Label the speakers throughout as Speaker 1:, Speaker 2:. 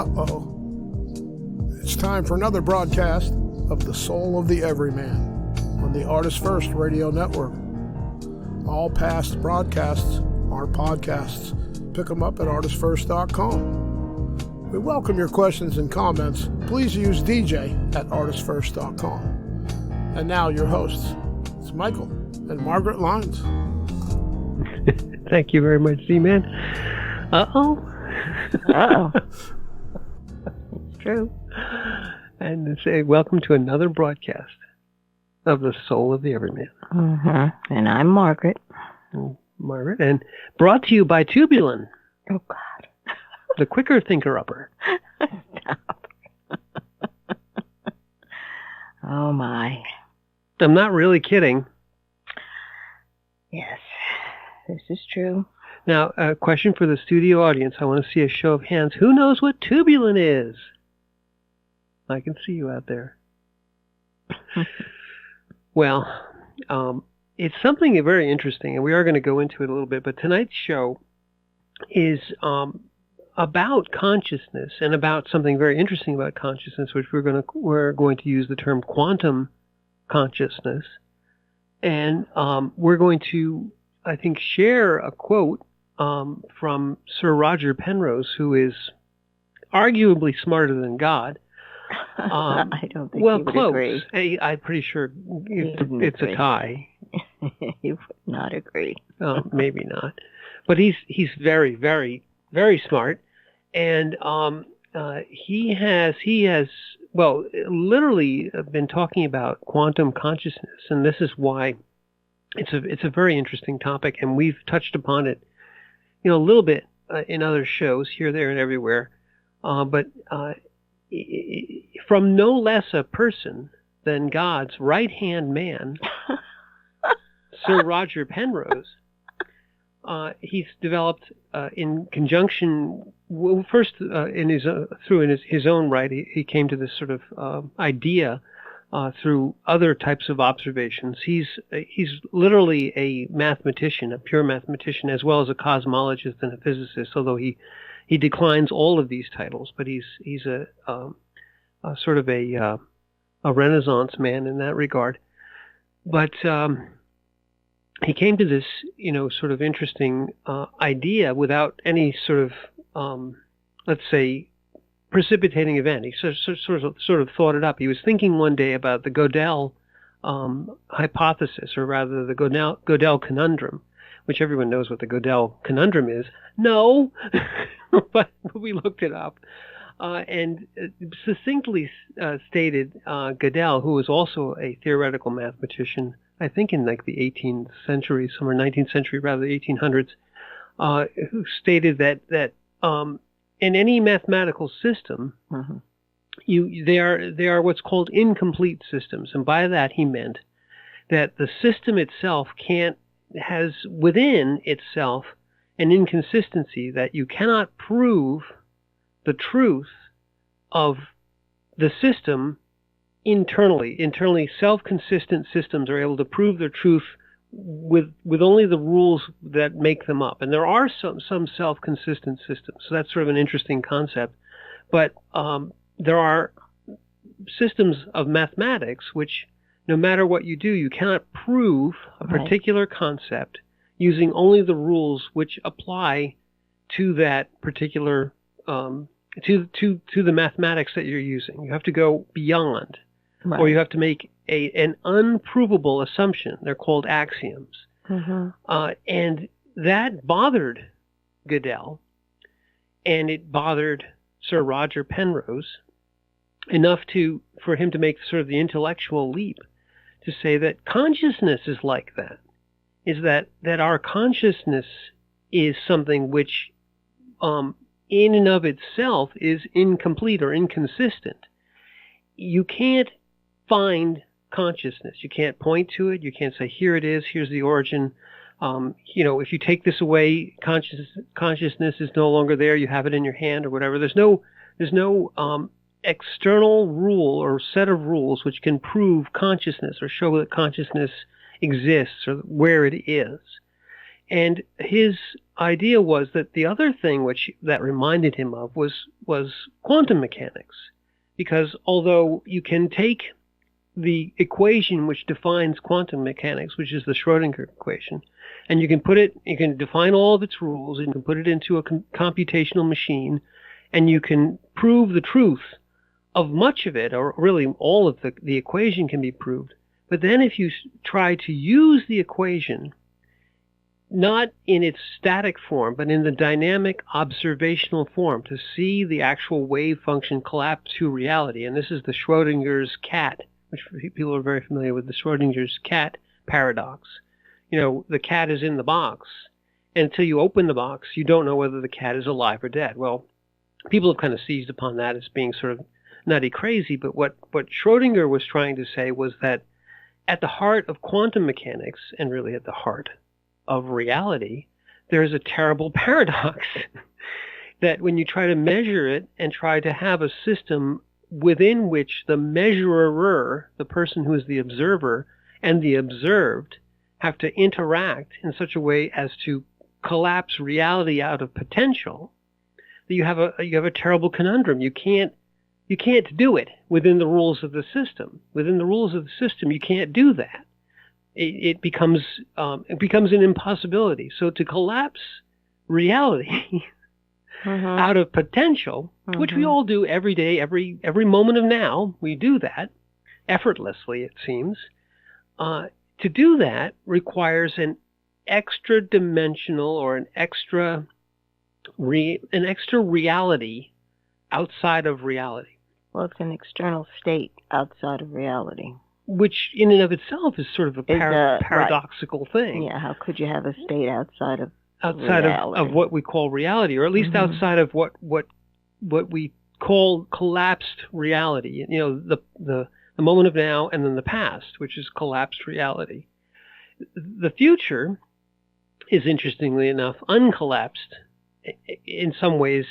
Speaker 1: Uh-oh. It's time for another broadcast of The Soul of the Everyman on the ArtistFirst Radio Network. All past broadcasts are podcasts. Pick them up at ArtistFirst.com. We welcome your questions and comments. Please use DJ at ArtistFirst.com. And now your hosts, it's Michael and Margaret Lyons.
Speaker 2: Thank you very much, Z-Man. Uh-oh.
Speaker 3: Uh-oh. It's true.
Speaker 2: And to say welcome to another broadcast of The Soul of the Everyman.
Speaker 3: Mm-hmm. And I'm Margaret.
Speaker 2: Margaret. And brought to you by Tubulin.
Speaker 3: Oh, God.
Speaker 2: The quicker thinker-upper.
Speaker 3: Stop. Oh, my.
Speaker 2: I'm not really kidding.
Speaker 3: Yes, this is true.
Speaker 2: Now, a question for the studio audience. I want to see a show of hands. Who knows what Tubulin is? I can see you out there. Well, it's something very interesting, and we are going to go into it a little bit, but tonight's show is about consciousness and about something very interesting about consciousness, which we're going to use the term quantum consciousness. And we're going to, I think, share a quote from Sir Rodger Penrose, who is arguably smarter than God.
Speaker 3: I don't think
Speaker 2: well,
Speaker 3: he would
Speaker 2: close.
Speaker 3: agree.
Speaker 2: I'm pretty sure it's a tie.
Speaker 3: He would not agree.
Speaker 2: Maybe not. But he's very, very, very smart. And he has literally been talking about quantum consciousness. And this is why it's a very interesting topic. And we've touched upon it, a little bit in other shows here, there, and everywhere. But from no less a person than God's right-hand man, Sir Rodger Penrose, he's developed in conjunction. Well, first, through his own right, he came to this sort of idea through other types of observations. He's literally a mathematician, a pure mathematician, as well as a cosmologist and a physicist. Although he declines all of these titles, but he's a sort of a Renaissance man in that regard. But he came to this, sort of interesting idea without any sort of, let's say, precipitating event. He sort of thought it up. He was thinking one day about the Gödel hypothesis, or rather the Gödel conundrum, which everyone knows what the Gödel conundrum is. No, but we looked it up. And succinctly stated, Gödel, who was also a theoretical mathematician, I think in like the 18th century, somewhere 19th century, rather the 1800s, who stated that in any mathematical system,
Speaker 3: mm-hmm.
Speaker 2: they are what's called incomplete systems, and by that he meant that the system itself has within itself an inconsistency, that you cannot prove the truth of the system internally. Internally, self-consistent systems are able to prove their truth with only the rules that make them up. And there are some self-consistent systems. So that's sort of an interesting concept. But there are systems of mathematics which, no matter what you do, you cannot prove a particular concept using only the rules which apply to that particular to the mathematics that you're using. You have to go beyond, or you have to make an unprovable assumption. They're called axioms.
Speaker 3: Mm-hmm.
Speaker 2: And that bothered Gödel, and it bothered Sir Rodger Penrose enough for him to make sort of the intellectual leap to say that consciousness is like that. Is that our consciousness is something which in and of itself is incomplete or inconsistent. You can't find consciousness. You can't point to it. You can't say, here it is, here's the origin. If you take this away, consciousness is no longer there. You have it in your hand or whatever. There's no external rule or set of rules which can prove consciousness or show that consciousness exists or where it is. And his idea was that the other thing that reminded him of was quantum mechanics. Because although you can take the equation which defines quantum mechanics, which is the Schrödinger equation, and you can define all of its rules, and you can put it into a computational machine, and you can prove the truth of much of it, or really all of the equation can be proved. But then if you try to use the equation, not in its static form, but in the dynamic observational form, to see the actual wave function collapse to reality, and this is the Schrödinger's cat, which people are very familiar with, the Schrödinger's cat paradox. The cat is in the box, and until you open the box, you don't know whether the cat is alive or dead. Well, people have kind of seized upon that as being sort of nutty crazy, but what Schrödinger was trying to say was that at the heart of quantum mechanics, and really at the heart of reality, there is a terrible paradox that when you try to measure it and try to have a system within which the measurer, the person who is the observer, and the observed have to interact in such a way as to collapse reality out of potential, that you have a terrible conundrum. You can't do it within the rules of the system. Within the rules of the system, you can't do that. It becomes an impossibility. So to collapse reality out of potential, which we all do every day, every moment of now, we do that effortlessly, it seems. To do that requires an extra dimensional or an extra reality outside of reality.
Speaker 3: Well, it's an external state outside of reality.
Speaker 2: Which in and of itself is sort of a paradoxical thing.
Speaker 3: Yeah, how could you have a state outside of
Speaker 2: what we call reality, or at least outside of what we call collapsed reality? The moment of now, and then the past, which is collapsed reality. The future is, interestingly enough, uncollapsed, in some ways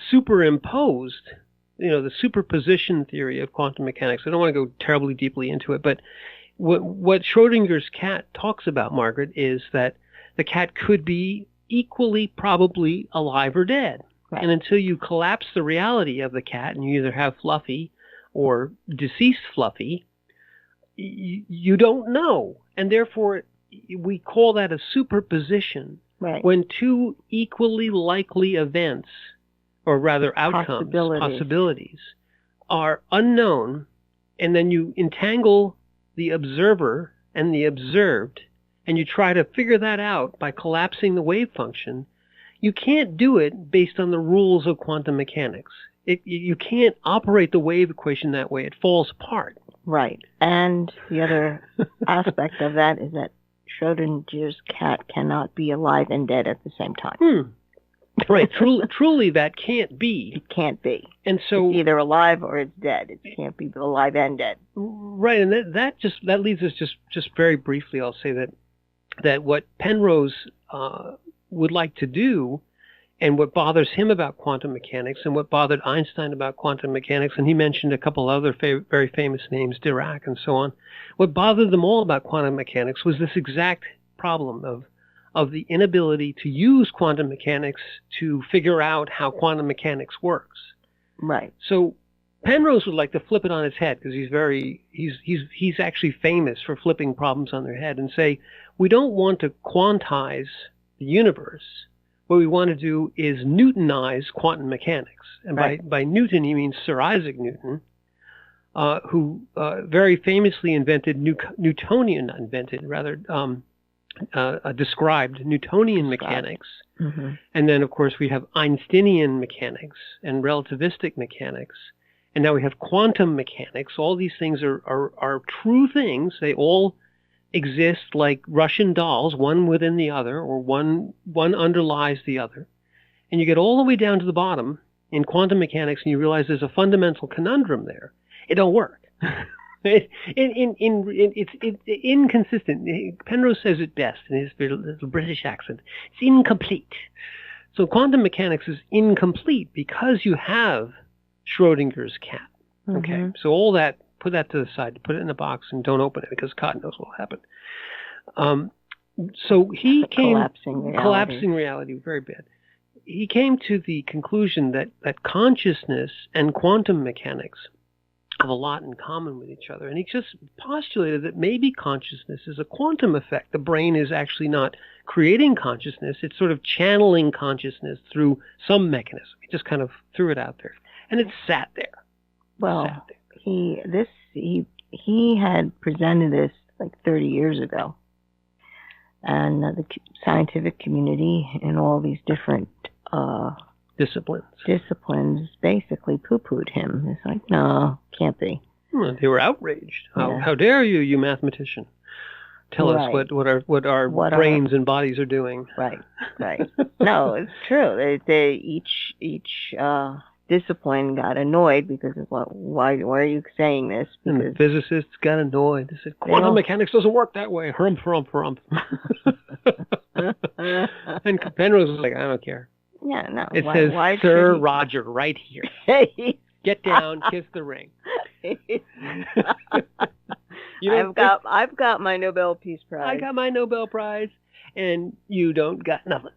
Speaker 2: superimposed. The superposition theory of quantum mechanics. I don't want to go terribly deeply into it, but what Schrödinger's cat talks about, Margaret, is that the cat could be equally probably alive or dead. Right. And until you collapse the reality of the cat, and you either have Fluffy or deceased Fluffy, you don't know. And therefore, we call that a superposition.
Speaker 3: Right.
Speaker 2: When two equally likely events, or rather outcomes, possibilities, are unknown, and then you entangle the observer and the observed, and you try to figure that out by collapsing the wave function, you can't do it based on the rules of quantum mechanics. You can't operate the wave equation that way. It falls apart.
Speaker 3: Right. And the other aspect of that is that Schrödinger's cat cannot be alive and dead at the same time.
Speaker 2: Right. Truly, that can't be.
Speaker 3: It can't be.
Speaker 2: And so
Speaker 3: it's either alive or it's dead. It can't be alive and dead.
Speaker 2: Right. And that leads us just very briefly. I'll say that what Penrose would like to do, and what bothers him about quantum mechanics, and what bothered Einstein about quantum mechanics, and he mentioned a couple other very famous names, Dirac and so on. What bothered them all about quantum mechanics was this exact problem of the inability to use quantum mechanics to figure out how quantum mechanics works.
Speaker 3: Right.
Speaker 2: So Penrose would like to flip it on its head, because he's actually famous for flipping problems on their head, and say, we don't want to quantize the universe. What we want to do is Newtonize quantum mechanics. And right. by Newton, he means Sir Isaac Newton, who very famously described Newtonian mechanics. Mm-hmm. And then, of course, we have Einsteinian mechanics and relativistic mechanics. And now we have quantum mechanics. All these things are true things. They all exist like Russian dolls, one within the other, or one underlies the other. And you get all the way down to the bottom in quantum mechanics, and you realize there's a fundamental conundrum there. It don't work. It's inconsistent. Penrose says it best in his little British accent. It's incomplete. So quantum mechanics is incomplete because you have Schrödinger's cat. Okay, mm-hmm. So all that, put that to the side, put it in a box, and don't open it, because God knows what will happen. So he came...
Speaker 3: Collapsing
Speaker 2: reality, very bad. He came to the conclusion that consciousness and quantum mechanics have a lot in common with each other. And he just postulated that maybe consciousness is a quantum effect. The brain is actually not creating consciousness. It's sort of channeling consciousness through some mechanism. He just kind of threw it out there. And it sat there.
Speaker 3: Well, he had presented this like 30 years ago. And the scientific community and all these different disciplines basically poo-pooed him. It's like, no, can't be.
Speaker 2: Well, they were outraged. How dare you, you mathematician, tell us what our brains and bodies are doing.
Speaker 3: Right. No, it's true. Each discipline got annoyed because of why are you saying this?
Speaker 2: Because and the physicists got annoyed. They said, quantum mechanics doesn't work that way. Hump. And Penrose was like, I don't care.
Speaker 3: Yeah, no.
Speaker 2: It says Sir Rodger right here. Get down, kiss the ring.
Speaker 3: I've got my Nobel Peace Prize.
Speaker 2: I got my Nobel Prize, and you don't got nothing.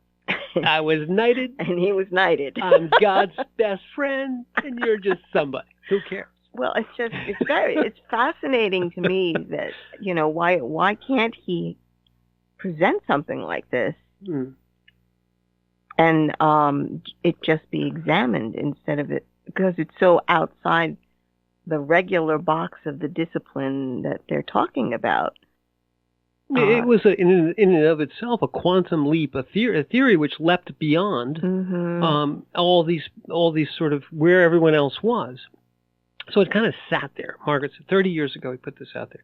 Speaker 2: I was knighted.
Speaker 3: And he was knighted.
Speaker 2: I'm God's best friend, and you're just somebody. Who cares?
Speaker 3: Well, it's fascinating to me that, why can't he present something like this and it just be examined instead of it, because it's so outside the regular box of the discipline that they're talking about.
Speaker 2: It was in and of itself a quantum leap, a theory which leapt beyond all these sort of where everyone else was. So it kind of sat there. Margaret said 30 years ago he put this out there,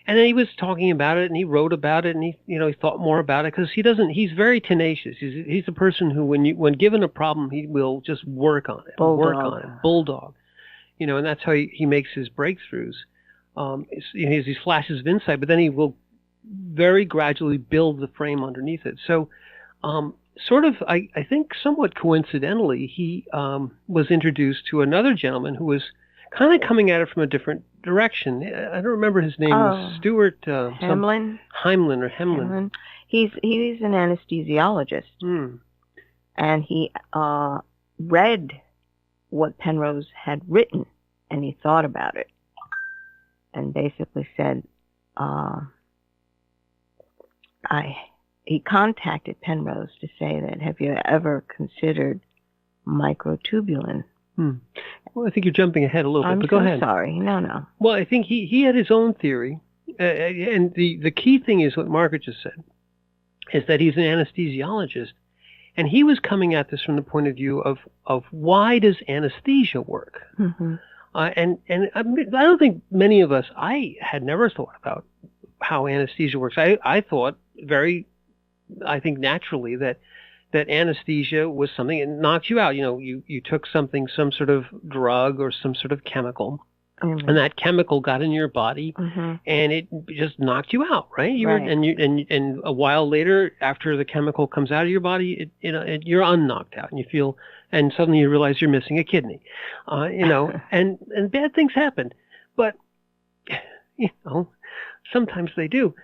Speaker 2: and then he was talking about it and he wrote about it and he thought more about it because he's very tenacious. He's a person who when given a problem he will just work on it, bulldog, and that's how he makes his breakthroughs. He has these flashes of insight, but then he will very gradually build the frame underneath it. So sort of, I think somewhat coincidentally, he was introduced to another gentleman who was kind of coming at it from a different direction. I don't remember his name. Was Stuart
Speaker 3: Hemlin.
Speaker 2: Hemlin.
Speaker 3: He's an anesthesiologist. And he read what Penrose had written, and he thought about it, and basically said, he contacted Penrose to say that, have you ever considered microtubulin?
Speaker 2: Well, I think you're jumping ahead a little bit, but go ahead.
Speaker 3: Sorry. No.
Speaker 2: Well, I think he had his own theory, and the key thing is what Margaret just said, is that he's an anesthesiologist, and he was coming at this from the point of view of why does anesthesia work? And I don't think many of us, I had never thought about how anesthesia works. I thought I think naturally that anesthesia was something that knocked you out. You took some sort of drug or some sort of chemical, and that chemical got in your body, and it just knocked you out, right? And a while later, after the chemical comes out of your body, you're unknocked out, and you feel, and suddenly you realize you're missing a kidney, and bad things happen, but sometimes they do.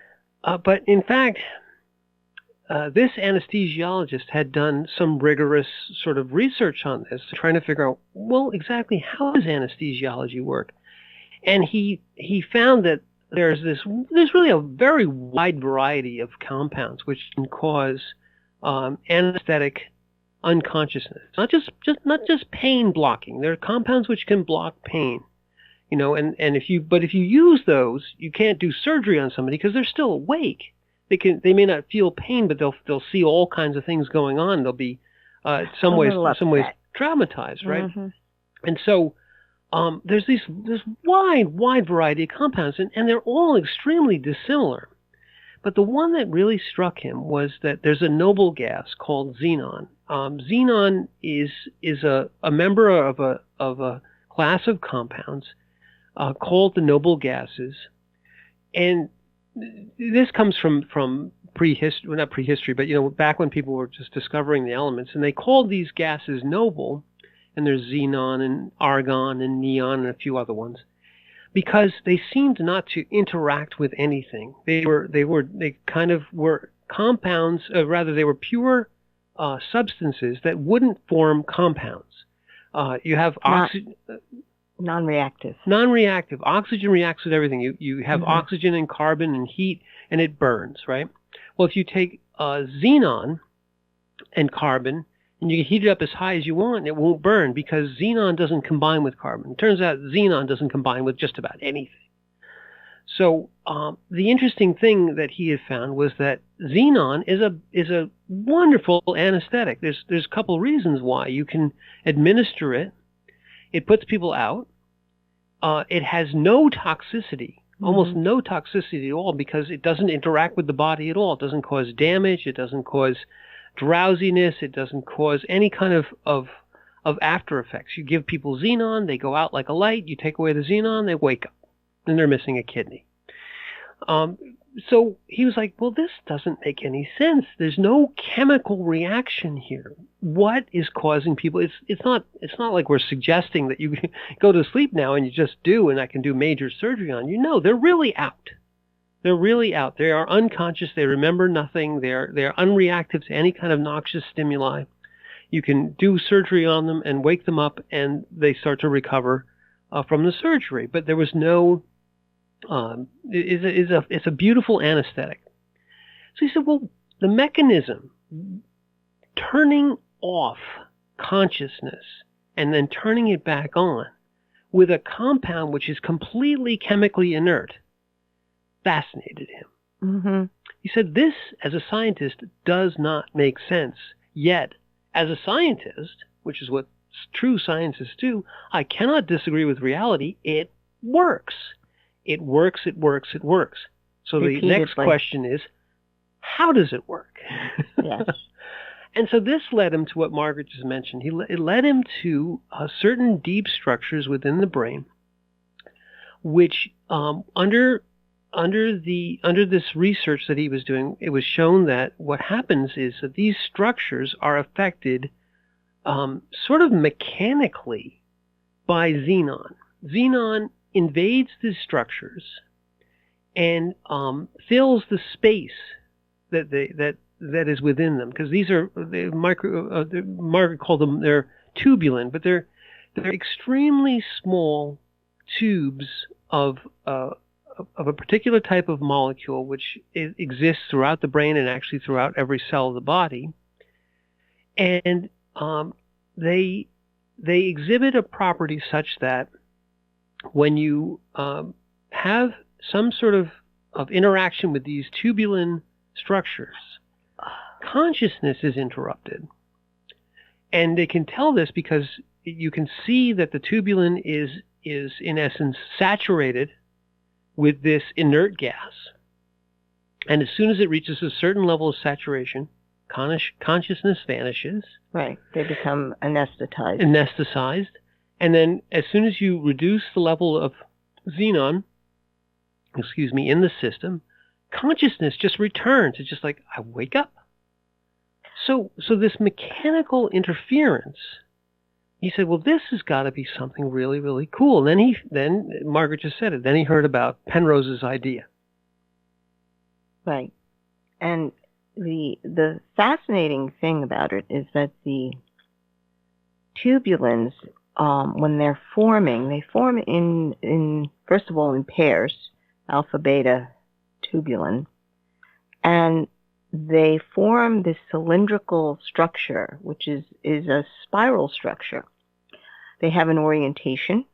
Speaker 2: But in fact, this anesthesiologist had done some rigorous sort of research on this, trying to figure out, well, exactly how does anesthesiology work? And he found that there's really a very wide variety of compounds which can cause anesthetic unconsciousness. Not just pain blocking. There are compounds which can block pain. And if you use those, you can't do surgery on somebody because they're still awake. They may not feel pain, but they'll see all kinds of things going on. They'll be some ways traumatized, right? And so there's this wide variety of compounds, and they're all extremely dissimilar. But the one that really struck him was that there's a noble gas called xenon. Xenon is a member of a class of compounds called the noble gases, and this comes from prehistory, well, not prehistory, but back when people were just discovering the elements, and they called these gases noble, and there's xenon and argon and neon and a few other ones, because they seemed not to interact with anything. They kind of were compounds, rather they were pure substances that wouldn't form compounds. You have oxygen.
Speaker 3: Non-reactive.
Speaker 2: Non-reactive. Oxygen reacts with everything. You have oxygen and carbon and heat, and it burns, right? Well, if you take xenon and carbon, and you can heat it up as high as you want, it won't burn because xenon doesn't combine with carbon. It turns out xenon doesn't combine with just about anything. So the interesting thing that he had found was that xenon is a wonderful anesthetic. There's a couple reasons why. You can administer it. It puts people out. It has no toxicity, almost no toxicity at all, because it doesn't interact with the body at all. It doesn't cause damage. It doesn't cause drowsiness. It doesn't cause any kind of after effects. You give people xenon, they go out like a light. You take away the xenon, they wake up, and they're missing a kidney. So he was like, well, this doesn't make any sense. There's no chemical reaction here. What is causing people? It's not like we're suggesting that you go to sleep now and you just do, and I can do major surgery on you. No, they're really out. They're really out. They are unconscious. They remember nothing. They're unreactive to any kind of noxious stimuli. You can do surgery on them and wake them up, and they start to recover from the surgery. But there was no. It's a beautiful anesthetic. So he said, well, the mechanism turning off consciousness and then turning it back on with a compound which is completely chemically inert fascinated him. He said, this, as a scientist, does not make sense. Yet, as a scientist, which is what true scientists do, I cannot disagree with reality. It works. It works, it works, it works. So
Speaker 3: Repeatedly.
Speaker 2: The next question is, how does it work?
Speaker 3: Yes.
Speaker 2: And so this led him to what Margaret just mentioned. It led him to certain deep structures within the brain, which under this research that he was doing, it was shown that what happens is that these structures are affected sort of mechanically by xenon. Xenon invades these structures and fills the space that is within them, because these are Margaret called them, they're tubulin, but they're extremely small tubes of a particular type of molecule which exists throughout the brain and actually throughout every cell of the body, and they exhibit a property such that when you have some sort of interaction with these tubulin structures, consciousness is interrupted. And they can tell this because you can see that the tubulin is in essence saturated with this inert gas. And as soon as it reaches a certain level of saturation, consciousness vanishes.
Speaker 3: Right. They become anesthetized.
Speaker 2: Anesthetized. And then as soon as you reduce the level of xenon, in the system, consciousness just returns. It's just like, I wake up. So this mechanical interference, he said, well, this has got to be something really, really cool. And then Margaret just said it. Then he heard about Penrose's idea.
Speaker 3: Right. And the fascinating thing about it is that the tubulins, when they're forming, they form in first of all in pairs, alpha beta tubulin, and they form this cylindrical structure, which is a spiral structure. They have an orientation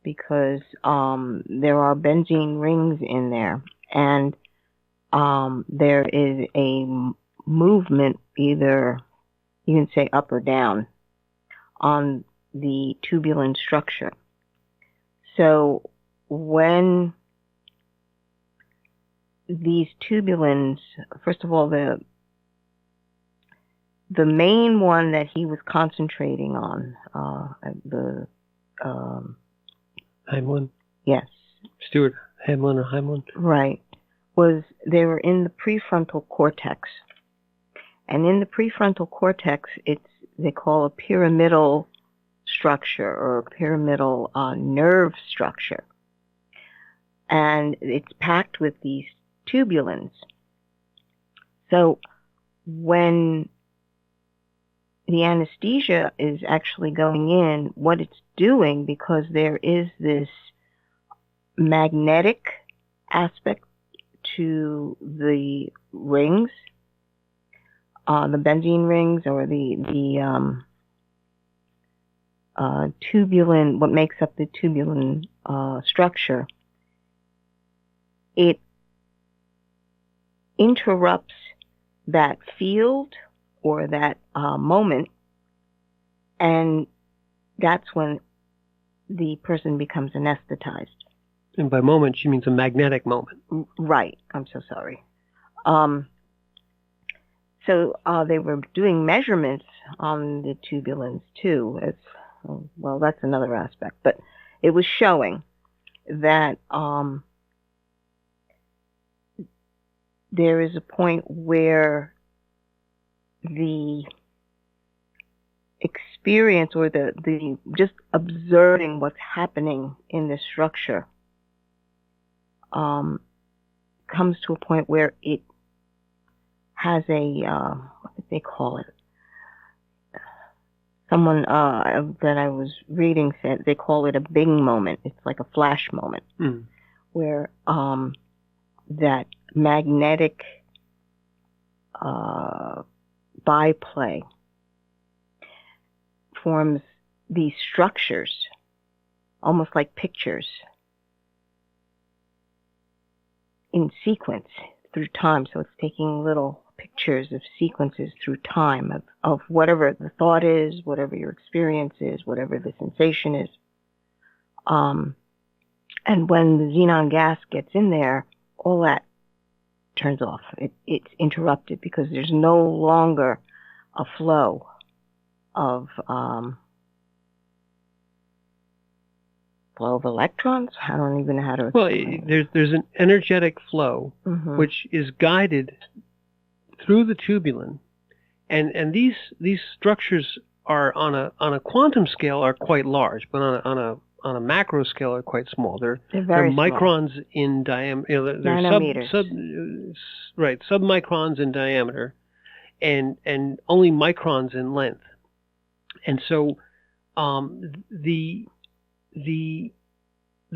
Speaker 3: because there are benzene rings in there, and there is a movement, either you can say up or down, on the tubulin structure. So when these tubulins, first of all, the main one that he was concentrating on, the
Speaker 2: Heimlin?
Speaker 3: Yes.
Speaker 2: Stuart Heimlin or Heimlin?
Speaker 3: Right. They were in the prefrontal cortex. And in the prefrontal cortex, they call a pyramidal structure or a pyramidal nerve structure. And it's packed with these tubulins. So when the anesthesia is actually going in, what it's doing, because there is this magnetic aspect to the rings, the benzene rings, or the tubulin, what makes up the tubulin structure, it interrupts that field or that moment, and that's when the person becomes anesthetized.
Speaker 2: And by moment, she means a magnetic moment.
Speaker 3: Right. I'm so sorry. So they were doing measurements on the tubulins too. Well, that's another aspect. But it was showing that there is a point where the experience, or the just observing what's happening in this structure, comes to a point where it has a what did they call it? Someone that I was reading said they call it a Bing moment. It's like a flash moment, where that magnetic byplay forms these structures, almost like pictures, in sequence through time. So it's taking little pictures of sequences through time of whatever the thought is, whatever your experience is, whatever the sensation is. And when the xenon gas gets in there, all that turns off. It's interrupted because there's no longer a flow of electrons. I don't even know how to explain.
Speaker 2: Well, there's an energetic flow which is guided through the tubulin, and these structures are on a quantum scale are quite large, but on a macro scale are quite small. They're microns
Speaker 3: small
Speaker 2: in diameter. They're
Speaker 3: nanometers.
Speaker 2: Submicrons in diameter, and only microns in length. And so the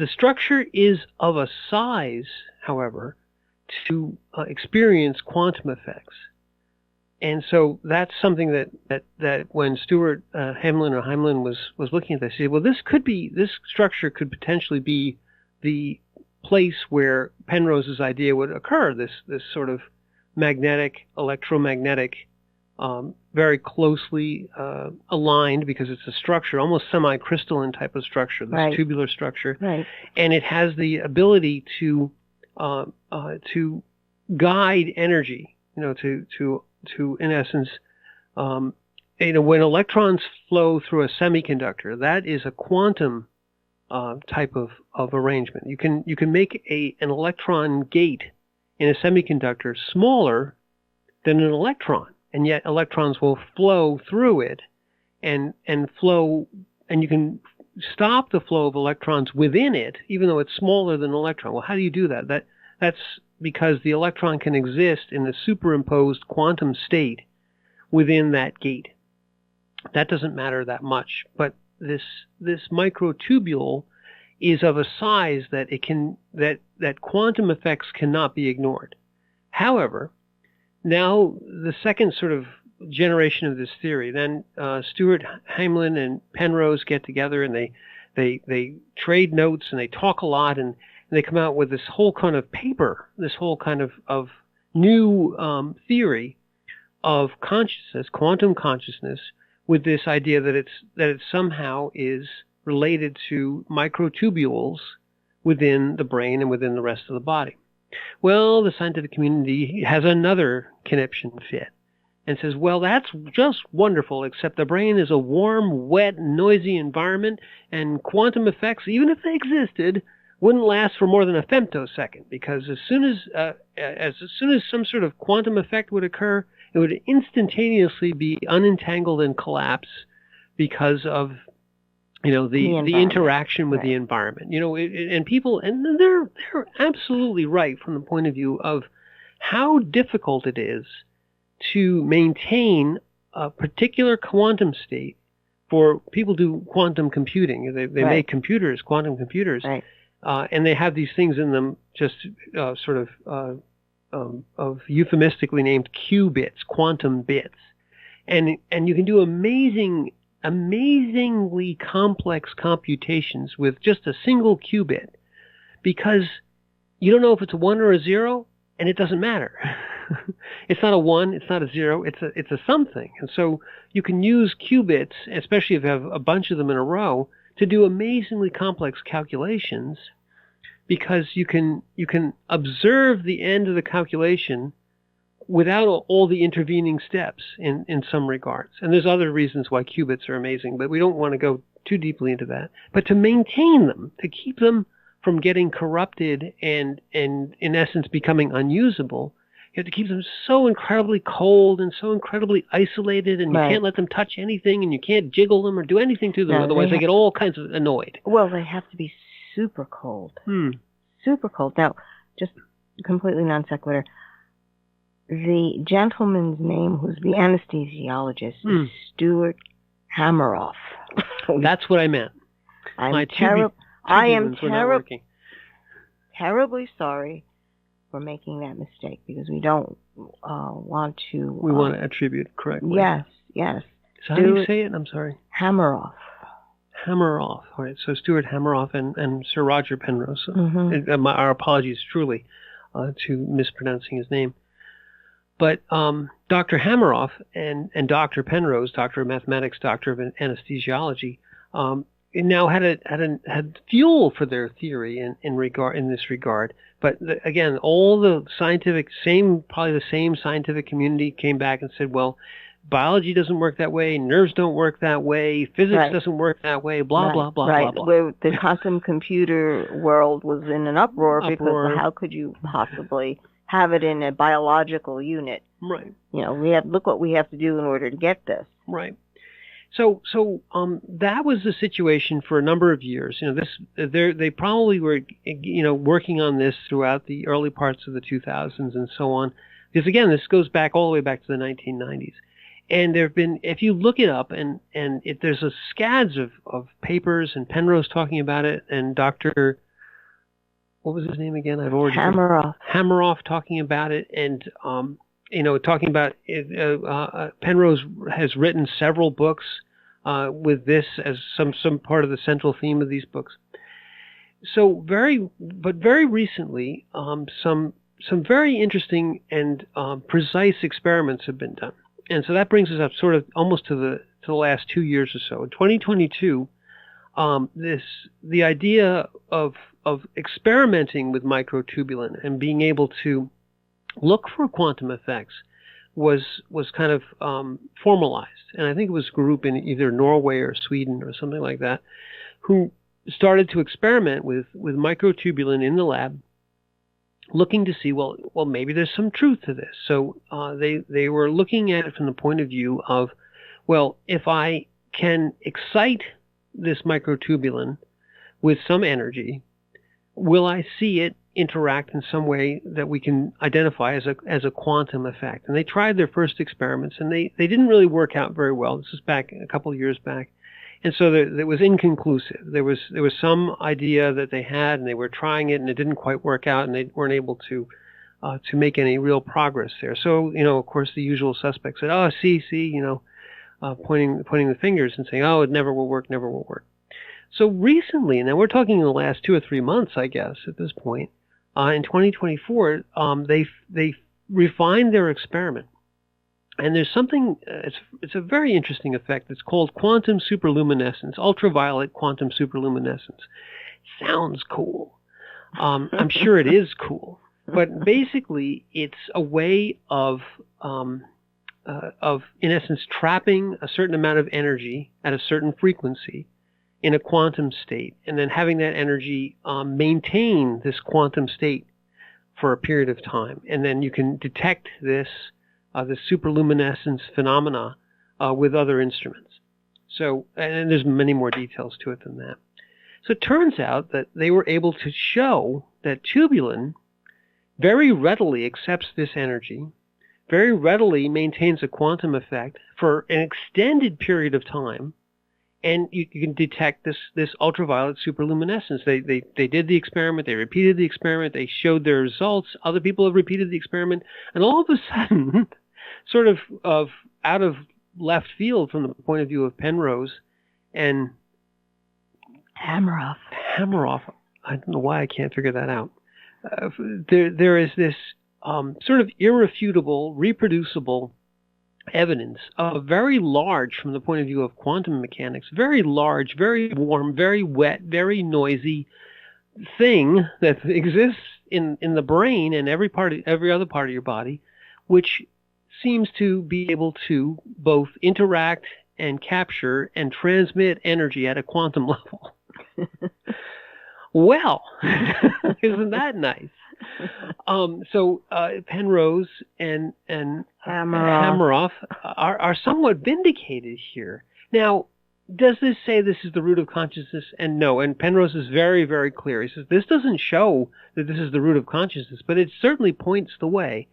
Speaker 2: structure is of a size, however, to experience quantum effects. And so that's something that when Stuart Hamelin was looking at this, he said, well, this structure could potentially be the place where Penrose's idea would occur, this sort of electromagnetic, very closely aligned, because it's a structure, almost semi-crystalline type of structure, this tubular structure.
Speaker 3: Right.
Speaker 2: And it has the ability to guide energy, to in essence, when electrons flow through a semiconductor, that is a quantum type of arrangement. You can make an electron gate in a semiconductor smaller than an electron, and yet electrons will flow through it and flow, and you can stop the flow of electrons within it, even though it's smaller than an electron. Well, how do you do that? That's because the electron can exist in a superimposed quantum state within that gate. That doesn't matter that much, but this microtubule is of a size that that quantum effects cannot be ignored. However, now the second sort of generation of this theory, then Stuart Hamelin and Penrose get together and they trade notes and they talk a lot, and they come out with this whole kind of paper, this whole kind of new theory of consciousness, quantum consciousness, with this idea that it somehow is related to microtubules within the brain and within the rest of the body. Well, the scientific community has another conniption fit and says, well, that's just wonderful, except the brain is a warm, wet, noisy environment, and quantum effects, even if they existed, wouldn't last for more than a femtosecond, because as soon as some sort of quantum effect would occur, it would instantaneously be unentangled and collapse because of the interaction with the environment. And people, and they're absolutely right from the point of view of how difficult it is to maintain a particular quantum state for people who do quantum computing. They
Speaker 3: Right.
Speaker 2: make computers, quantum computers,
Speaker 3: Right.
Speaker 2: and they have these things in them just sort of euphemistically named qubits, quantum bits. And you can do amazingly complex computations with just a single qubit, because you don't know if it's a 1 or a 0, and it doesn't matter. It's not a 1, it's not a 0, it's a something. And so you can use qubits, especially if you have a bunch of them in a row, to do amazingly complex calculations, because you can observe the end of the calculation without all the intervening steps in some regards. And there's other reasons why qubits are amazing, but we don't want to go too deeply into that. But to maintain them, to keep them from getting corrupted and in essence becoming unusable, you have to keep them so incredibly cold and so incredibly isolated, and you
Speaker 3: Right.
Speaker 2: can't let them touch anything, and you can't jiggle them or do anything to them,
Speaker 3: No,
Speaker 2: otherwise they get all kinds of annoyed.
Speaker 3: Well, they have to be super cold. Super cold. Now, just completely non sequitur. The gentleman's name, who's the anesthesiologist, is Stuart Hameroff.
Speaker 2: That's what I meant.
Speaker 3: I
Speaker 2: My
Speaker 3: am
Speaker 2: tubulins were not working.
Speaker 3: terribly sorry for making that mistake, because we don't want to...
Speaker 2: We want to attribute correctly.
Speaker 3: Yes, yes.
Speaker 2: So how do you say it? I'm sorry.
Speaker 3: Hameroff.
Speaker 2: Hameroff. All right. So Stuart Hameroff and Sir Rodger Penrose.
Speaker 3: Mm-hmm.
Speaker 2: Our apologies truly to mispronouncing his name. But Dr. Hameroff and Dr. Penrose, Doctor of Mathematics, Doctor of Anesthesiology, now had fuel for their theory in this regard. But again, all the probably the same scientific community came back and said, well, biology doesn't work that way, nerves don't work that way, physics
Speaker 3: Right.
Speaker 2: doesn't work that way, blah, blah, blah,
Speaker 3: right.
Speaker 2: blah, blah.
Speaker 3: Where the quantum computer world was in an uproar, because how could you possibly have it in a biological unit?
Speaker 2: Right.
Speaker 3: You know, look what we have to do in order to get this.
Speaker 2: Right. So that was the situation for a number of years. You know, they probably were, you know, working on this throughout the early parts of the 2000s and so on. Because again, this goes back all the way back to the 1990s. And there have been, if you look it up, there's a scads of papers, and Penrose talking about it, and Dr. What was his name again? I've already Hameroff talking about it, and you know, talking about it, Penrose has written several books with this as some part of the central theme of these books. So very recently, some very interesting and precise experiments have been done. And so that brings us up sort of almost to the last 2 years or so. In 2022, the idea of experimenting with microtubulin and being able to look for quantum effects was kind of formalized. And I think it was a group in either Norway or Sweden or something like that who started to experiment with microtubulin in the lab, looking to see, well, maybe there's some truth to this. So they were looking at it from the point of view of, well, if I can excite this microtubulin with some energy, will I see it interact in some way that we can identify as a quantum effect? And they tried their first experiments, and they didn't really work out very well. This is back a couple of years back. And so it was inconclusive. There was some idea that they had, and they were trying it, and it didn't quite work out, and they weren't able to make any real progress there. So, you know, of course, the usual suspects said, "Oh, see," you know, pointing the fingers and saying, "Oh, it never will work, never will work." So recently, and now we're talking in the last 2 or 3 months, I guess, at this point, in 2024, they refined their experiment. And there's something, it's a very interesting effect. It's called quantum superluminescence, ultraviolet quantum superluminescence. Sounds cool. I'm sure it is cool. But basically, it's a way of, in essence, trapping a certain amount of energy at a certain frequency in a quantum state, and then having that energy maintain this quantum state for a period of time. And then you can detect this superluminescence phenomena with other instruments. So, and there's many more details to it than that. So it turns out that they were able to show that tubulin very readily accepts this energy, very readily maintains a quantum effect for an extended period of time, and you can detect this ultraviolet superluminescence. They did the experiment, they repeated the experiment, they showed their results, other people have repeated the experiment, and all of a sudden, sort of out of left field from the point of view of Penrose and
Speaker 3: Hameroff.
Speaker 2: I don't know why I can't figure that out. There is this sort of irrefutable, reproducible evidence of very large, from the point of view of quantum mechanics, very large, very warm, very wet, very noisy thing that exists in the brain and every other part of your body, which seems to be able to both interact and capture and transmit energy at a quantum level. Well, isn't that nice? So Penrose and Hameroff are somewhat vindicated here. Now, does this say this is the root of consciousness? And no, and Penrose is very, very clear. He says this doesn't show that this is the root of consciousness, but it certainly points the way.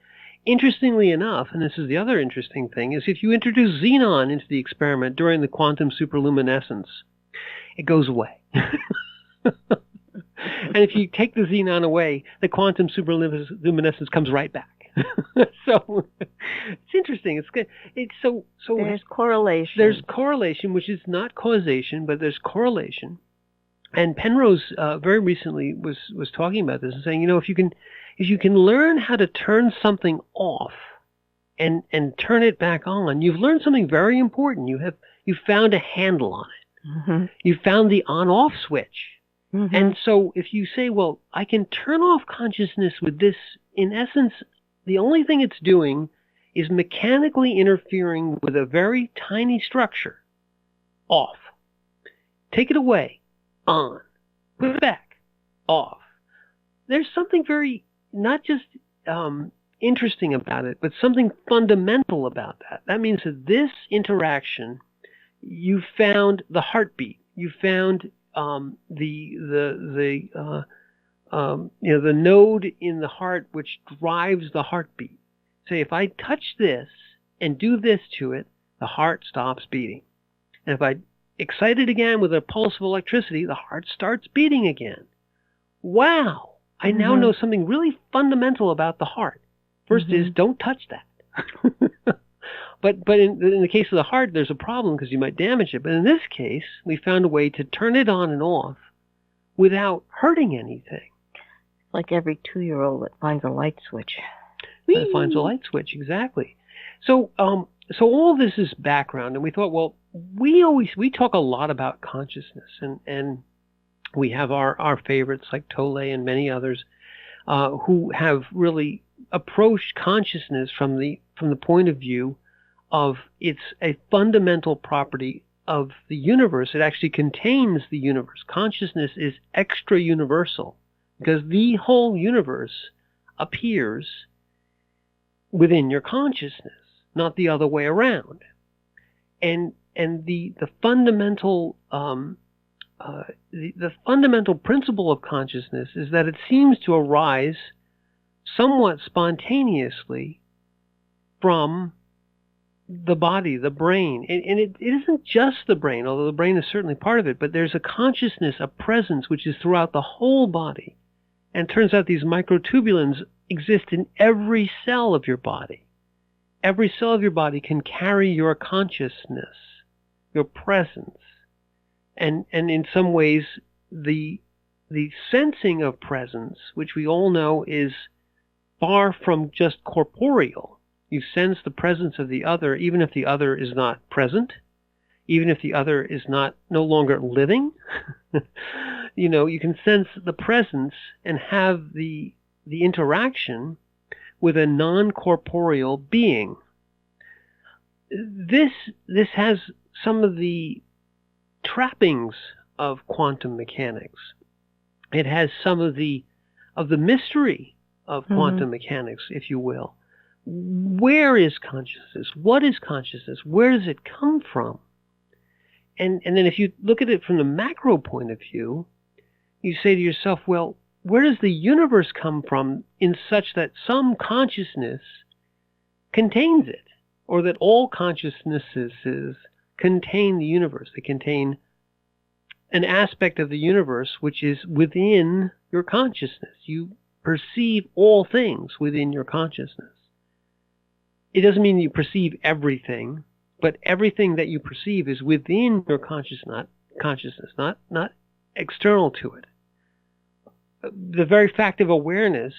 Speaker 2: Interestingly enough, and this is the other interesting thing, is if you introduce xenon into the experiment during the quantum superluminescence, it goes away. And if you take the xenon away, the quantum superluminescence comes right back. So it's interesting. It's good. So
Speaker 3: there's correlation.
Speaker 2: There's correlation, which is not causation, but there's correlation. And Penrose very recently was talking about this and saying, if you can learn how to turn something off and turn it back on, you've learned something very important. You've found a handle on it.
Speaker 3: Mm-hmm.
Speaker 2: You found the on-off switch.
Speaker 3: Mm-hmm.
Speaker 2: And so if you say, well, I can turn off consciousness with this, in essence, the only thing it's doing is mechanically interfering with a very tiny structure. Off. Take it away. On. Put it back. Off. There's something very, not just interesting about it, but something fundamental about that. That means that this interaction, you found the heartbeat. You found the node in the heart which drives the heartbeat. Say, if I touch this and do this to it, the heart stops beating. And if I excite it again with a pulse of electricity, the heart starts beating again. Wow! I now know something really fundamental about the heart. First is, don't touch that. But in the case of the heart, there's a problem because you might damage it. But in this case, we found a way to turn it on and off without hurting anything.
Speaker 3: Like every 2-year-old that finds a light switch.
Speaker 2: It finds a light switch, exactly. So all this is background, and we thought, well, we talk a lot about consciousness, and we have our favorites like Tolle and many others who have really approached consciousness from the point of view of it's a fundamental property of the universe. It actually contains the universe. Consciousness is extra universal because the whole universe appears within your consciousness, not the other way around. And the fundamental the fundamental principle of consciousness is that it seems to arise somewhat spontaneously from the body, the brain. And it isn't just the brain, although the brain is certainly part of it, but there's a consciousness, a presence, which is throughout the whole body. And it turns out these microtubulins exist in every cell of your body. Every cell of your body can carry your consciousness, your presence. And in some ways, the sensing of presence, which we all know is far from just corporeal. You sense the presence of the other, even if the other is not present, even if the other is no longer living. You can sense the presence and have the interaction with a non-corporeal being. This has some of the trappings of quantum mechanics. It has some of the mystery of quantum mechanics, if you will. Where is consciousness? What is consciousness? Where does it come from? And then if you look at it from the macro point of view, you say to yourself, well, where does the universe come from in such that some consciousness contains it, or that all consciousnesses contain the universe? They contain an aspect of the universe which is within your consciousness. You perceive all things within your consciousness. It doesn't mean you perceive everything, but everything that you perceive is within your consciousness, not external to it. The very fact of awareness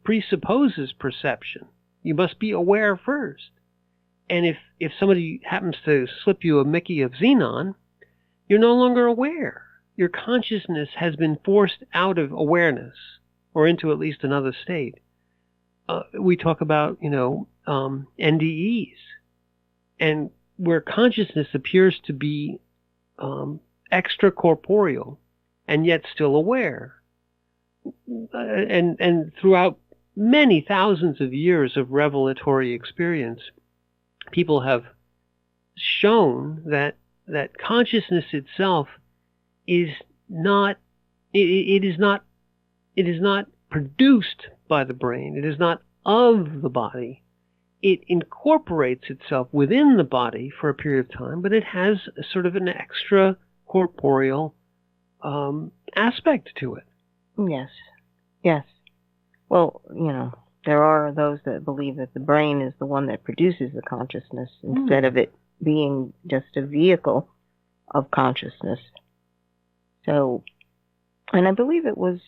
Speaker 2: presupposes perception. You must be aware first. And if somebody happens to slip you a Mickey of xenon, you're no longer aware. Your consciousness has been forced out of awareness, or into at least another state. We talk about, NDEs, and where consciousness appears to be extracorporeal and yet still aware. And throughout many thousands of years of revelatory experience, people have shown that consciousness itself is not produced by the brain. It is not of the body. It incorporates itself within the body for a period of time, but it has a sort of an extra corporeal aspect to it.
Speaker 3: Yes. Well, there are those that believe that the brain is the one that produces the consciousness instead of it being just a vehicle of consciousness. So, and I believe it was,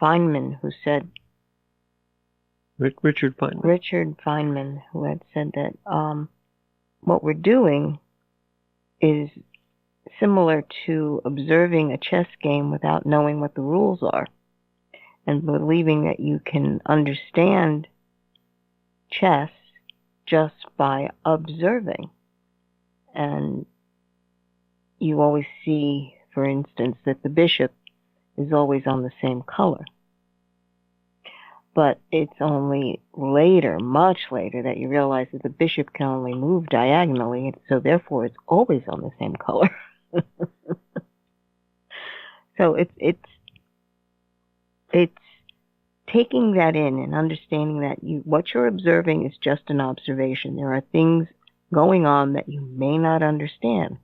Speaker 3: Feynman who said,
Speaker 2: Richard Feynman.
Speaker 3: Richard Feynman, who had said that what we're doing is similar to observing a chess game without knowing what the rules are, and believing that you can understand chess just by observing. And you always see, for instance, that the bishop is always on the same color. But it's only later, much later, that you realize that the bishop can only move diagonally, and so therefore it's always on the same color. So it's taking that in and understanding that what you're observing is just an observation. There are things going on that you may not understand.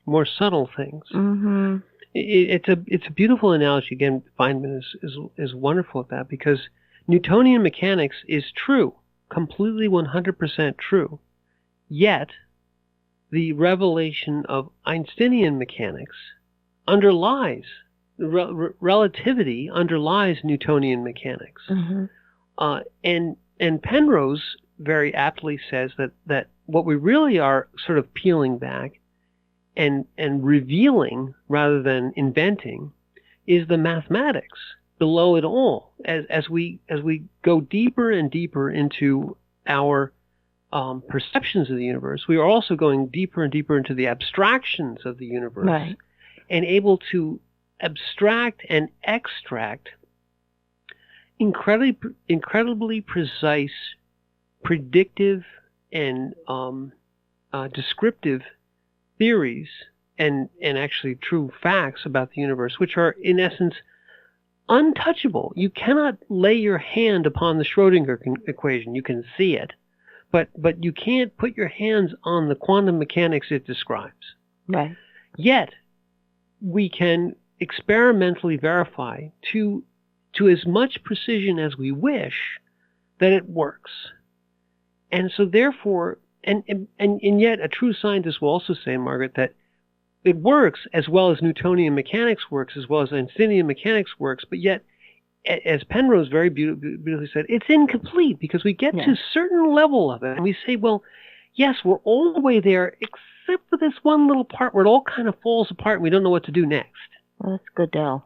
Speaker 2: More subtle things.
Speaker 3: Mm-hmm.
Speaker 2: It's a beautiful analogy. Again, Feynman is wonderful at that, because Newtonian mechanics is true, completely 100% true. Yet, the revelation of Einsteinian mechanics underlies, relativity underlies Newtonian mechanics.
Speaker 3: Mm-hmm.
Speaker 2: And Penrose very aptly says that what we really are sort of peeling back and revealing rather than inventing is the mathematics below it all. As we go deeper and deeper into our perceptions of the universe, we are also going deeper and deeper into the abstractions of the universe,
Speaker 3: right,
Speaker 2: and able to abstract and extract incredibly precise, predictive, and descriptive theories and actually true facts about the universe, which are in essence untouchable. You cannot lay your hand upon the Schrodinger equation. You can see it, but you can't put your hands on the quantum mechanics it describes.
Speaker 3: Right.
Speaker 2: Yet, we can experimentally verify to as much precision as we wish that it works. And so therefore, and yet a true scientist will also say, Margaret, that it works as well as Newtonian mechanics works, as well as Einsteinian mechanics works, but yet, as Penrose very beautifully said, it's incomplete, because we get to a certain level of it, and we say, well, yes, we're all the way there, except for this one little part where it all kind of falls apart and we don't know what to do next.
Speaker 3: Well, that's Goodell.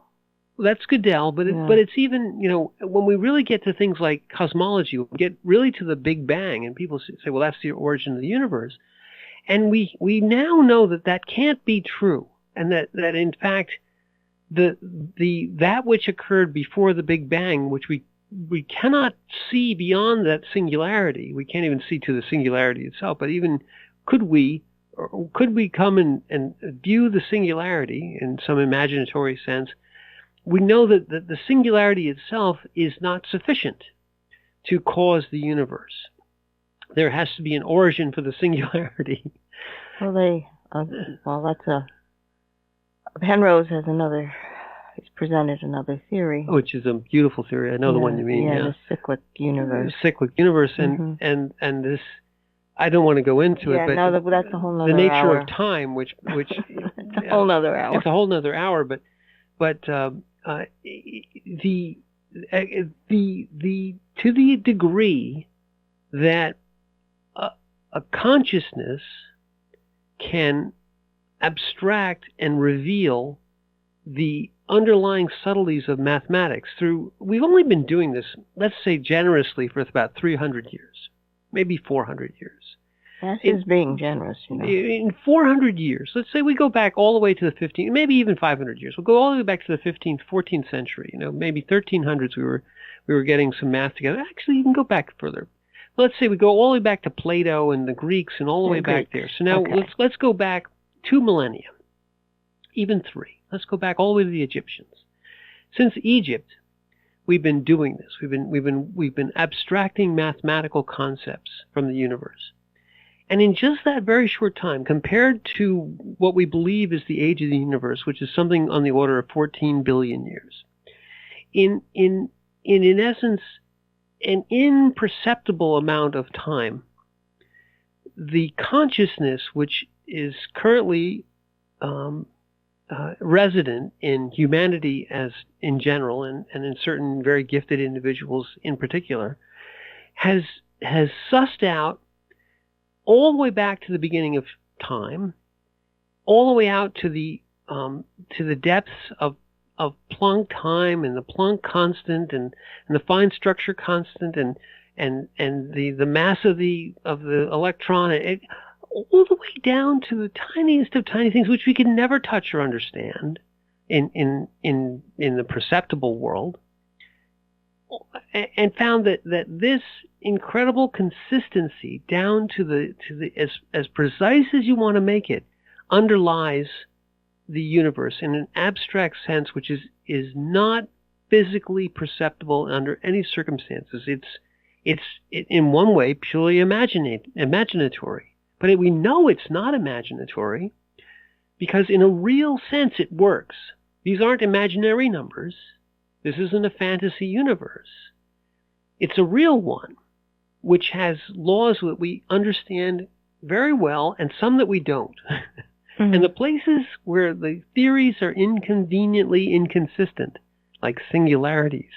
Speaker 2: That's Goodell, but it's even, when we really get to things like cosmology, we get really to the Big Bang, and people say, well, that's the origin of the universe. And we now know that can't be true, and that in fact that which occurred before the Big Bang, which we cannot see beyond that singularity, we can't even see to the singularity itself, but even could we or could we come and view the singularity in some imaginatory sense? We know that the singularity itself is not sufficient to cause the universe. There has to be an origin for the singularity.
Speaker 3: Well, Penrose has he's presented another theory.
Speaker 2: Which is a beautiful theory. I know the one you mean.
Speaker 3: Yeah, the cyclic universe.
Speaker 2: Cyclic universe, and this, I don't want to go into it, but
Speaker 3: that's a whole nother
Speaker 2: the nature
Speaker 3: hour.
Speaker 2: of time, which
Speaker 3: it's a whole nother hour.
Speaker 2: It's a whole nother hour, but to the degree that a consciousness can abstract and reveal the underlying subtleties of mathematics we've only been doing this, let's say generously, for about 300 years, maybe 400 years.
Speaker 3: That's just being generous, you know.
Speaker 2: In 400 years, let's say we go back all the way to the 15th, maybe even 500 years. We'll go all the way back to the 15th, 14th century. Maybe 1300s we were getting some math together. Actually, you can go back further. Let's say we go all the way back to Plato and the Greeks and all the way back there. So now let's go back 2 millennia, even 3. Let's go back all the way to the Egyptians. Since Egypt, we've been doing this. We've been abstracting mathematical concepts from the universe. And in just that very short time, compared to what we believe is the age of the universe, which is something on the order of 14 billion years, in essence, an imperceptible amount of time, the consciousness which is currently resident in humanity as in general, and in certain very gifted individuals in particular, has sussed out all the way back to the beginning of time, all the way out to the depths of Planck time and the Planck constant and the fine structure constant and the mass of the electron, all the way down to the tiniest of tiny things which we can never touch or understand in the perceptible world, and found that this incredible consistency down to the as precise as you want to make it underlies the universe in an abstract sense which is not physically perceptible under any circumstances. It's in one way purely imaginatory, but we know it's not imaginatory because in a real sense it works. These aren't imaginary numbers. This isn't a fantasy universe. It's a real one, which has laws that we understand very well and some that we don't. Mm-hmm. And the places where the theories are inconveniently inconsistent, like singularities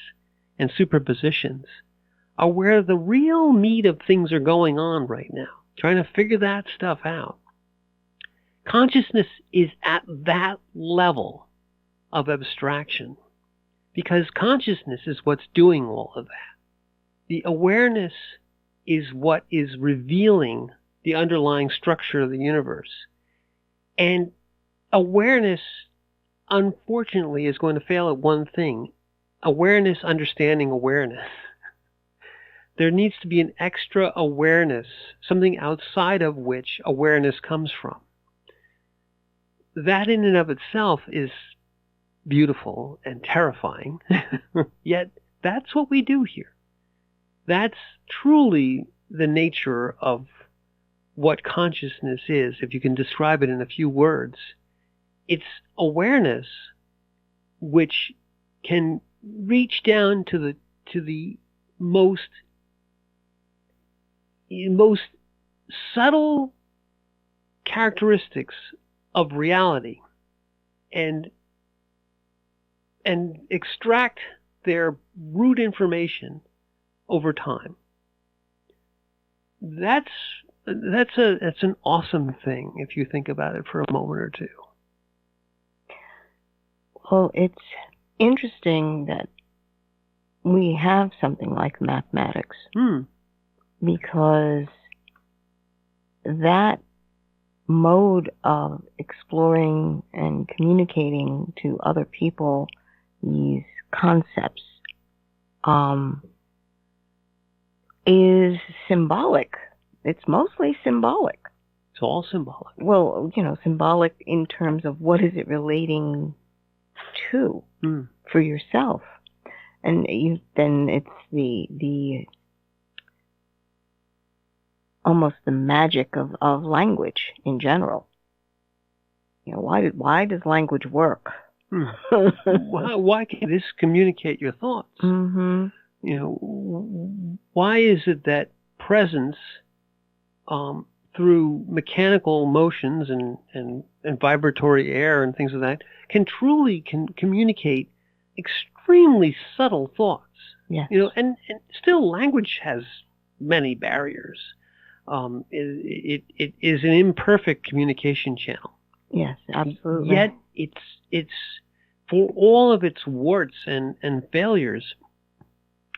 Speaker 2: and superpositions, are where the real meat of things are going on right now, trying to figure that stuff out. Consciousness is at that level of abstraction because consciousness is what's doing all of that. The awareness is what is revealing the underlying structure of the universe. And awareness, unfortunately, is going to fail at one thing: awareness understanding awareness. There needs to be an extra awareness, something outside of which awareness comes from. That in and of itself is beautiful and terrifying, yet that's what we do here. That's truly the nature of what consciousness is, if you can describe it in a few words. It's awareness which can reach down to the most subtle characteristics of reality and extract their root information over time. That's an awesome thing if you think about it for a moment or two.
Speaker 3: Well, it's interesting that we have something like mathematics because that mode of exploring and communicating to other people these concepts is symbolic. It's mostly symbolic.
Speaker 2: It's all symbolic.
Speaker 3: Well, symbolic in terms of what is it relating to for yourself. And then it's the almost the magic of language in general. Why does language work?
Speaker 2: Why can this communicate your thoughts?
Speaker 3: Mm-hmm.
Speaker 2: Why is it that presence, through mechanical motions and vibratory air and things like that, can communicate extremely subtle thoughts?
Speaker 3: Yes.
Speaker 2: And still language has many barriers. It is an imperfect communication channel.
Speaker 3: Yes, absolutely.
Speaker 2: Yet it's for all of its warts and failures,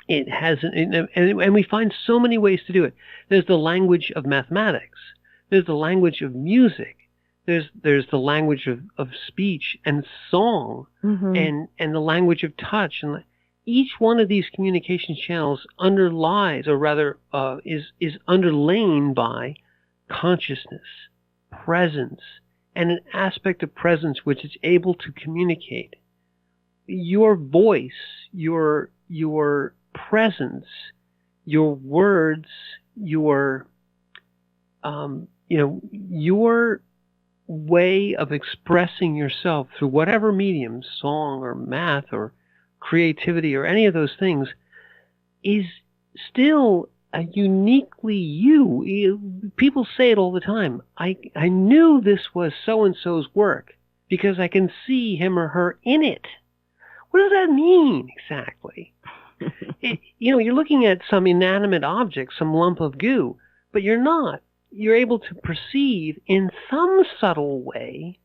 Speaker 2: it has, and we find so many ways to do it. There's the language of mathematics. There's the language of music. There's the language of speech and song, and the language of touch. And each one of these communication channels underlies, or rather, is underlain by consciousness, presence, and an aspect of presence which is able to communicate. Your voice, your presence, your words, your way of expressing yourself through whatever medium, song or math or creativity or any of those things, is still a uniquely you. People say it all the time. I knew this was so-and-so's work because I can see him or her in it. What does that mean exactly? You're looking at some inanimate object, some lump of goo, but you're not. You're able to perceive in some subtle way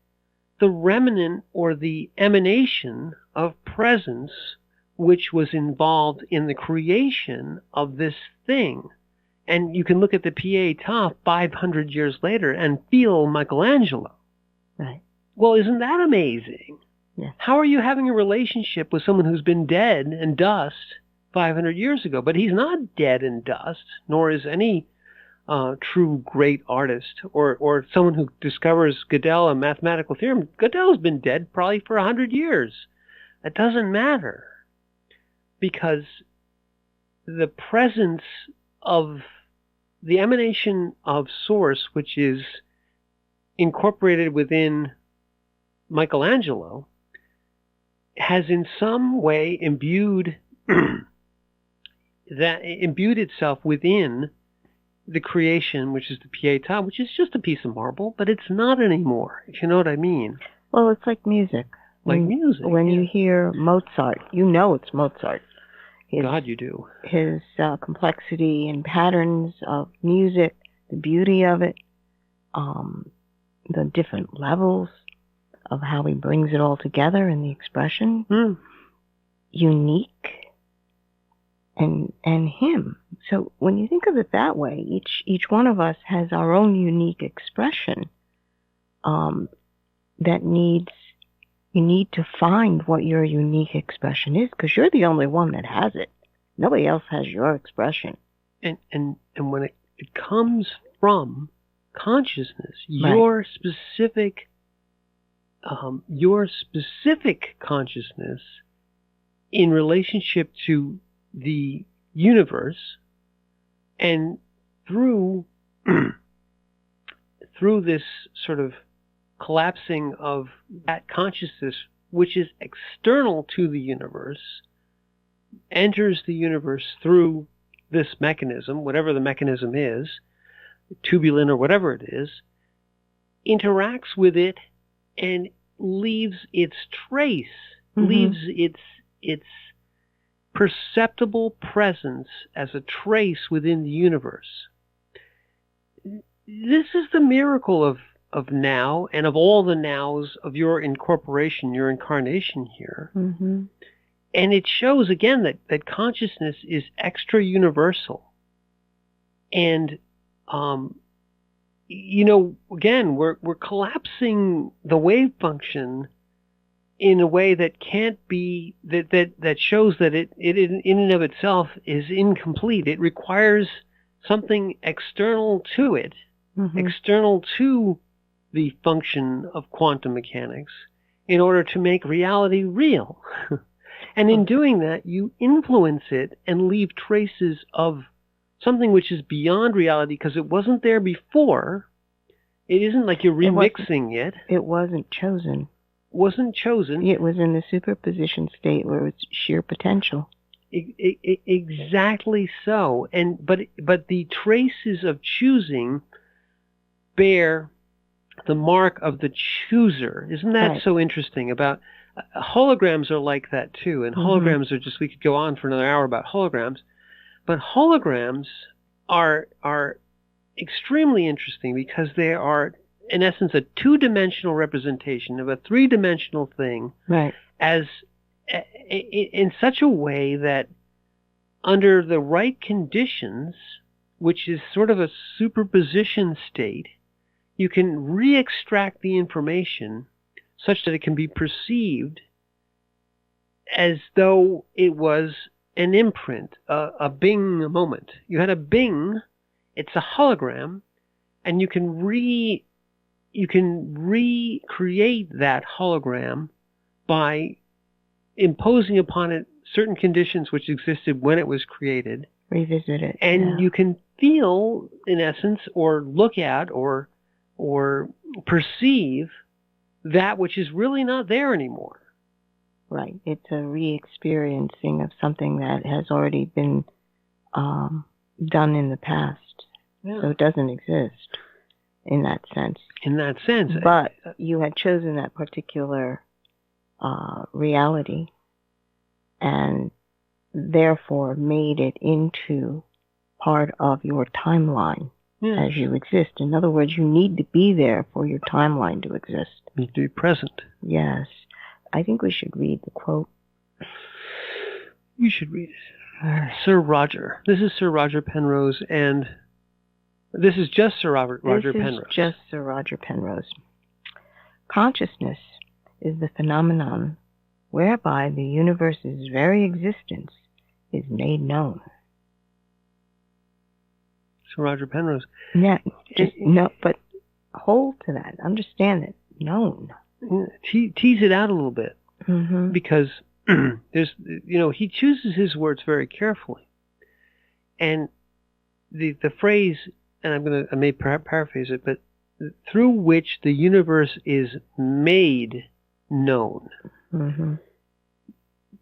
Speaker 2: the remnant or the emanation of presence which was involved in the creation of this thing. And you can look at the Pietà 500 years later and feel Michelangelo.
Speaker 3: Right.
Speaker 2: Well, isn't that amazing?
Speaker 3: Yeah.
Speaker 2: How are you having a relationship with someone who's been dead and dust 500 years ago? But he's not dead and dust, nor is any true great artist, or someone who discovers Gödel a mathematical theorem. Gödel's been dead probably for 100 years. It doesn't matter, because the presence of the emanation of source, which is incorporated within Michelangelo, has in some way imbued itself within the creation, which is the Pietà, which is just a piece of marble, but it's not anymore, if you know what I mean.
Speaker 3: Well, it's like music.
Speaker 2: When
Speaker 3: you hear Mozart, you know it's Mozart.
Speaker 2: God, you do.
Speaker 3: His complexity and patterns of music, the beauty of it, the different levels of how he brings it all together in the expression, unique, and him. So when you think of it that way, each one of us has our own unique expression. You need to find what your unique expression is, because you're the only one that has it. Nobody else has your expression.
Speaker 2: And when it comes from consciousness,
Speaker 3: right.
Speaker 2: your specific consciousness in relationship to the universe, and through this sort of collapsing of that consciousness, which is external to the universe, enters the universe through this mechanism, whatever the mechanism is, tubulin or whatever it is, interacts with it and leaves its trace, leaves its perceptible presence as a trace within the universe. This is the miracle of now, and of all the nows of your incorporation, your incarnation here.
Speaker 3: Mm-hmm.
Speaker 2: And it shows again that consciousness is extra universal. And again, we're collapsing the wave function in a way that can't be, that shows that it in and of itself is incomplete. It requires something external to it external to the function of quantum mechanics, in order to make reality real. And in doing that, you influence it and leave traces of something which is beyond reality because it wasn't there before. It isn't like you're remixing it.
Speaker 3: It wasn't chosen.
Speaker 2: Wasn't chosen.
Speaker 3: It was in the superposition state where it's sheer potential.
Speaker 2: Exactly so. But the traces of choosing bear the mark of the chooser. Isn't that so interesting? About holograms are like that too, and holograms are just, we could go on for another hour about holograms, but holograms are extremely interesting because they are, in essence, a two-dimensional representation of a three-dimensional thing, as in such a way that under the right conditions, which is sort of a superposition state, you can re-extract the information such that it can be perceived as though it was an imprint, a bing moment. You had a bing, it's a hologram, and you can recreate that hologram by imposing upon it certain conditions which existed when it was created.
Speaker 3: Revisit it.
Speaker 2: And you can feel, in essence, or look at, or perceive that which is really not there anymore.
Speaker 3: Right. It's a re-experiencing of something that has already been done in the past. Yeah. So it doesn't exist in that sense.
Speaker 2: In that sense.
Speaker 3: But you had chosen that particular reality and therefore made it into part of your timeline. Yes. As you exist. In other words, you need to be there for your timeline to exist.
Speaker 2: You need to be present.
Speaker 3: Yes. I think we should read the quote.
Speaker 2: You should read it. Sir Rodger. This is Sir Rodger Penrose, and this is just Sir Rodger Penrose.
Speaker 3: This is just Sir Rodger Penrose. Consciousness is the phenomenon whereby the universe's very existence is made known.
Speaker 2: Sir Rodger Penrose.
Speaker 3: Yeah, no, but hold to that. Understand it. Known.
Speaker 2: Tease it out a little bit, because there's, he chooses his words very carefully, and the phrase, and I may paraphrase it, but through which the universe is made known.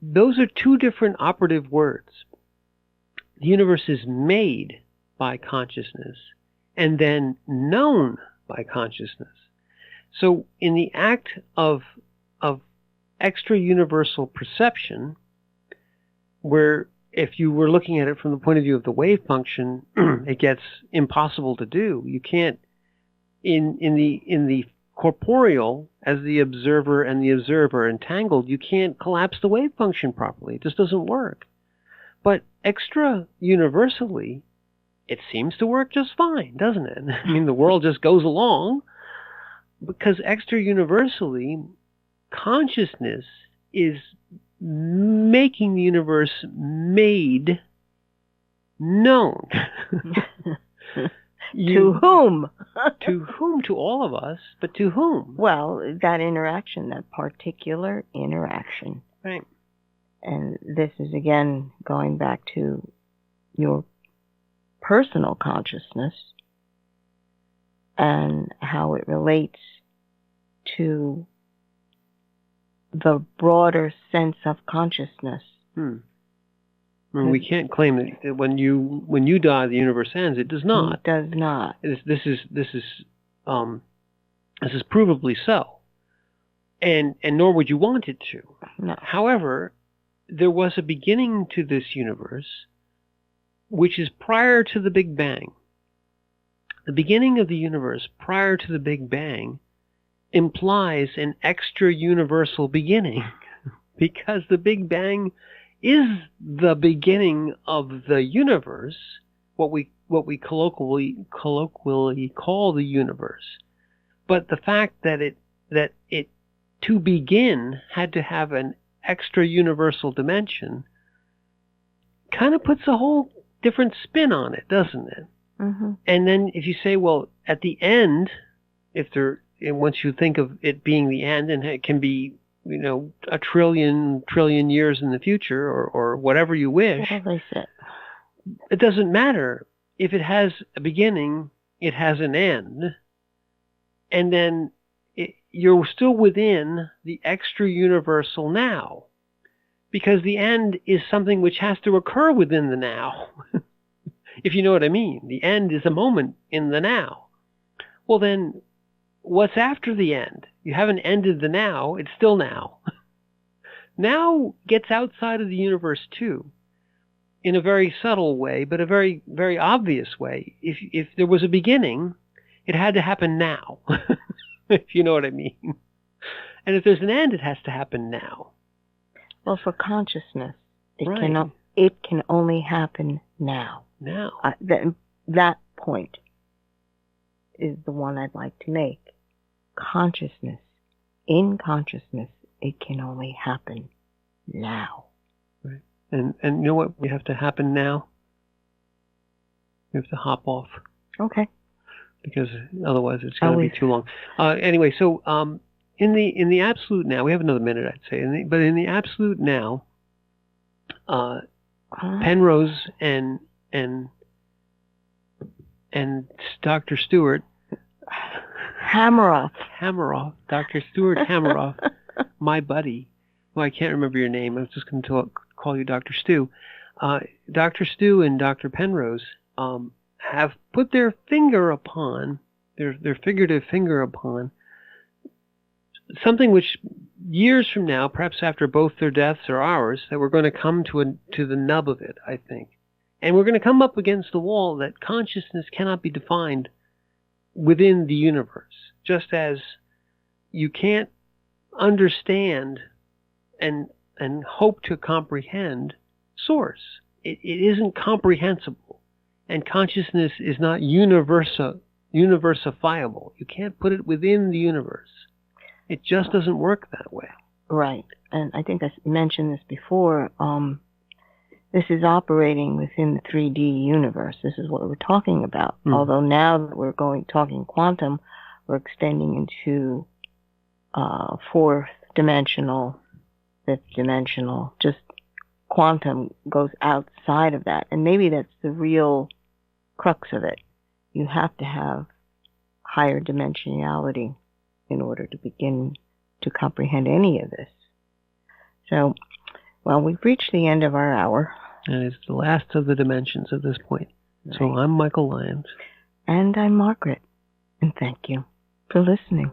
Speaker 2: Those are two different operative words. The universe is made by consciousness, and then known by consciousness. So in the act of extra-universal perception, where if you were looking at it from the point of view of the wave function, it gets impossible to do. You can't, in the corporeal, as the observer and the observer are entangled, you can't collapse the wave function properly. It just doesn't work. But extra-universally, it seems to work just fine, doesn't it? I mean, the world just goes along because extra-universally, consciousness is making the universe made known.
Speaker 3: To whom?
Speaker 2: To whom? To all of us, but to whom?
Speaker 3: Well, that interaction, that particular interaction.
Speaker 2: Right.
Speaker 3: And this is, again, going back to your personal consciousness and how it relates to the broader sense of consciousness.
Speaker 2: I mean, we can't claim that when you die, the universe ends. It does not.
Speaker 3: It does not.
Speaker 2: This is provably so, and nor would you want it to.
Speaker 3: No.
Speaker 2: However, there was a beginning to this universe, which is prior to the Big Bang. The beginning of the universe prior to the Big Bang implies an extra-universal beginning, because the Big Bang is the beginning of the universe, what we colloquially call the universe. But the fact that it to begin had to have an extra-universal dimension kind of puts a whole different spin on it, doesn't it?
Speaker 3: Mm-hmm.
Speaker 2: And then if you say, well, at the end, once you think of it being the end, and it can be, a trillion years in the future, or whatever you wish.
Speaker 3: Well, they said.
Speaker 2: It doesn't matter. If it has a beginning, it has an end. And then you're still within the extra universal now. Because the end is something which has to occur within the now. If you know what I mean. The end is a moment in the now. Well then, what's after the end? You haven't ended the now, it's still now. Now gets outside of the universe too, in a very subtle way, but a very, very obvious way. If there was a beginning, it had to happen now, if you know what I mean. And if there's an end, it has to happen now.
Speaker 3: Well, for consciousness, it
Speaker 2: Right.
Speaker 3: can only happen now.
Speaker 2: Now.
Speaker 3: That point is the one I'd like to make. Consciousness. In consciousness, it can only happen now.
Speaker 2: Right. And you know what we have to happen now? We have to hop off.
Speaker 3: Okay.
Speaker 2: Because otherwise it's going to be too long. Anyway, so in the absolute now, we have another minute, I'd say. But in the absolute now, Penrose and Dr. Stuart
Speaker 3: Hameroff,
Speaker 2: Dr. Stuart Hameroff, my buddy, who I can't remember your name. I was just going to call you Dr. Stu. Dr. Stu and Dr. Penrose have put their finger upon, their figurative finger upon, something which years from now, perhaps after both their deaths or ours, that we're going to come to the nub of it, I think. And we're going to come up against the wall that consciousness cannot be defined within the universe. Just as you can't understand and hope to comprehend source. It isn't comprehensible. And consciousness is not universifiable. You can't put it within the universe. It just doesn't work that way.
Speaker 3: Right. And I think I mentioned this before. This is operating within the 3D universe. This is what we're talking about. Although now that we're talking quantum, we're extending into fourth dimensional, fifth dimensional. Just quantum goes outside of that. And maybe that's the real crux of it. You have to have higher dimensionality in order to begin to comprehend any of this. So, well, we've reached the end of our hour.
Speaker 2: And it's the last of the dimensions at this point.
Speaker 3: Right.
Speaker 2: So I'm Michael Lyons.
Speaker 3: And I'm Margaret. And thank you for listening.